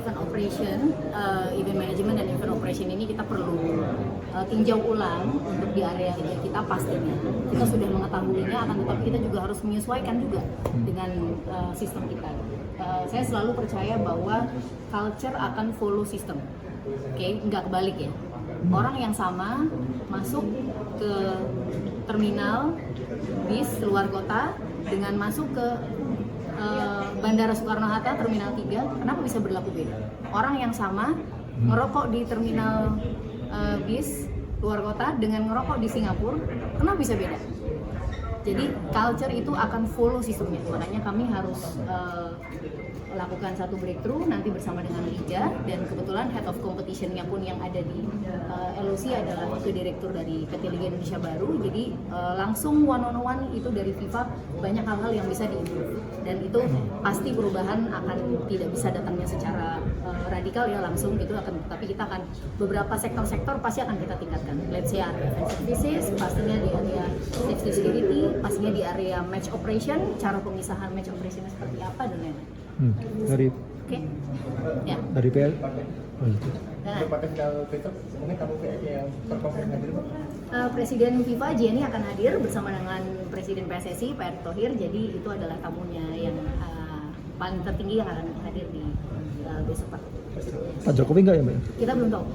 event operation, event management dan event operation ini kita perlu tinjau ulang untuk di area liga kita pastinya. Kita sudah mengetahuinya, akan tetapi kita juga harus menyesuaikan juga dengan sistem kita. Saya selalu percaya bahwa culture akan follow sistem, oke, nggak kebalik ya. Orang yang sama masuk ke terminal bis luar kota dengan masuk ke Bandara Soekarno-Hatta Terminal 3, kenapa bisa berlaku beda? Orang yang sama ngerokok di terminal bis luar kota dengan ngerokok di Singapura, kenapa bisa beda? Jadi culture itu akan follow sistemnya, makanya kami harus lakukan satu breakthrough nanti bersama dengan Liga, dan kebetulan head of competition-nya pun yang ada di LOC adalah wakil direktur dari PT Liga Indonesia Baru, jadi langsung one on one itu dari FIFA banyak hal-hal yang bisa diimprove, dan itu pasti perubahan akan tidak bisa datangnya secara radikal ya langsung gitu, tapi kita akan beberapa sektor-sektor pasti akan kita tingkatkan. Let's say area event services, pastinya di area safety security, pastinya di area match operation, cara pemisahan match operationnya seperti apa dan lain-lain. Dari Ya. dari PL. Nah, mungkin kamu yang terkonfirmasi hadir, Pak? Presiden FIFA Gianni akan hadir bersama dengan Presiden PSSI Pak Erick Thohir, jadi itu adalah tamunya yang paling tertinggi yang akan hadir di besok Pak. Pak Jokowi nggak ya, Mbak? Kita belum tahu.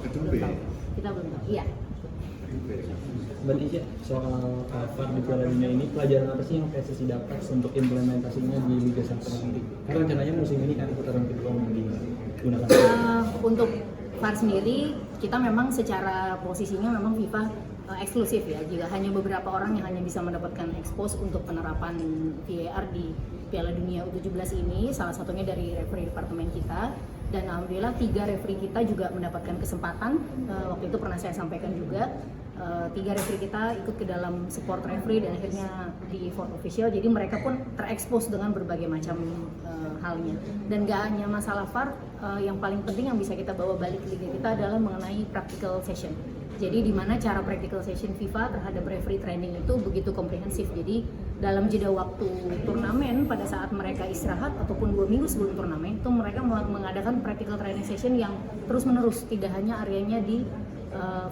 Kita belum tahu. Iya. Mbak Tisha, soal VAR di Piala Dunia ini, pelajaran apa sih yang PSSI dapat untuk implementasinya di Liga 1 nanti? Karena rencananya musim ini kan putaran kedua mau digunakan. Untuk VAR sendiri, kita memang secara posisinya memang FIFA eksklusif ya. Jika hanya beberapa orang yang hanya bisa mendapatkan expose untuk penerapan VAR di Piala Dunia U17 ini, salah satunya dari referee departemen kita. Dan alhamdulillah 3 referee kita juga mendapatkan kesempatan. Waktu itu pernah saya sampaikan juga. 3 referee kita ikut ke dalam support referee dan akhirnya di fourth official, jadi mereka pun terekspos dengan berbagai macam halnya. Dan gak hanya masalah VAR, yang paling penting yang bisa kita bawa balik ke liga kita adalah mengenai practical session. Jadi di mana cara practical session FIFA terhadap referee training itu begitu komprehensif. Jadi dalam jeda waktu turnamen, pada saat mereka istirahat ataupun 2 minggu sebelum turnamen, itu mereka mengadakan practical training session yang terus menerus, tidak hanya areanya di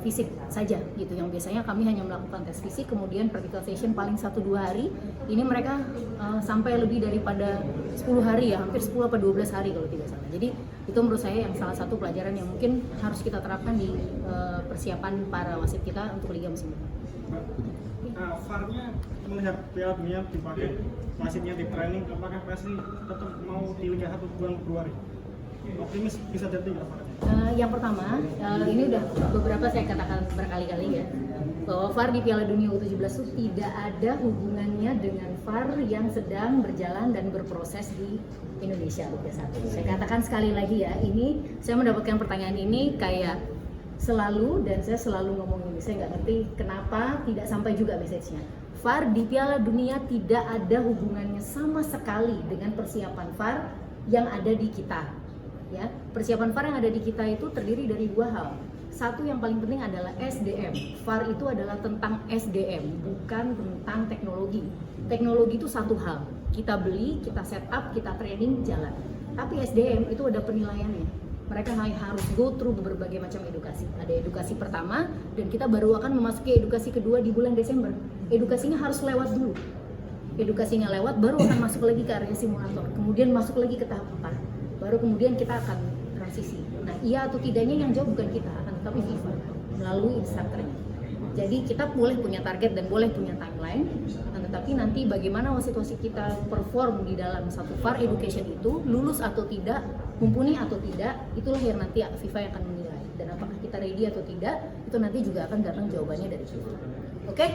fisik saja gitu, yang biasanya kami hanya melakukan tes fisik kemudian practical session paling 1-2 hari, ini mereka sampai lebih daripada 10 hari ya, hampir 10 atau 12 hari kalau tidak salah. Jadi itu menurut saya yang salah satu pelajaran yang mungkin harus kita terapkan di persiapan para wasit kita untuk Liga musim depan. VAR-nya melihat Piala Dunia dipakai, wasitnya di training, apakah PSSI tetap mau di Liga 1 bulan Februari? Optimis bisa jadi nggak VAR-nya? Yang pertama, ini udah beberapa saya katakan berkali-kali ya, bahwa VAR di Piala Dunia U17 itu tidak ada hubungannya dengan VAR yang sedang berjalan dan berproses di Indonesia Liga 1. Saya katakan sekali lagi ya, ini saya mendapatkan pertanyaan ini kayak selalu, dan saya selalu ngomong ini, saya nggak ngerti kenapa tidak sampai juga message-nya. VAR di Piala Dunia tidak ada hubungannya sama sekali dengan persiapan VAR yang ada di kita. Ya, persiapan VAR yang ada di kita itu terdiri dari 2 hal. Satu yang paling penting adalah SDM. VAR itu adalah tentang SDM, bukan tentang teknologi. Teknologi itu satu hal. Kita beli, kita set up, kita training, jalan. Tapi SDM itu ada penilaiannya. Mereka harus go through berbagai macam edukasi. Ada edukasi pertama, dan kita baru akan memasuki edukasi kedua di bulan Desember. Edukasinya harus lewat dulu. Edukasinya lewat, baru akan masuk lagi ke area simulator. Kemudian masuk lagi ke tahap 4. Baru kemudian kita akan transisi. Nah, iya atau tidaknya yang jawab bukan kita, akan tetapi FIFA melalui instrukturnya. Jadi kita boleh punya target dan boleh punya timeline, tetapi nanti bagaimana wasit-wasit kita perform di dalam satu VAR education itu, lulus atau tidak, mumpuni atau tidak, itulah yang nanti FIFA yang akan menilai. Dan apakah kita ready atau tidak, itu nanti juga akan datang jawabannya dari FIFA. Oke?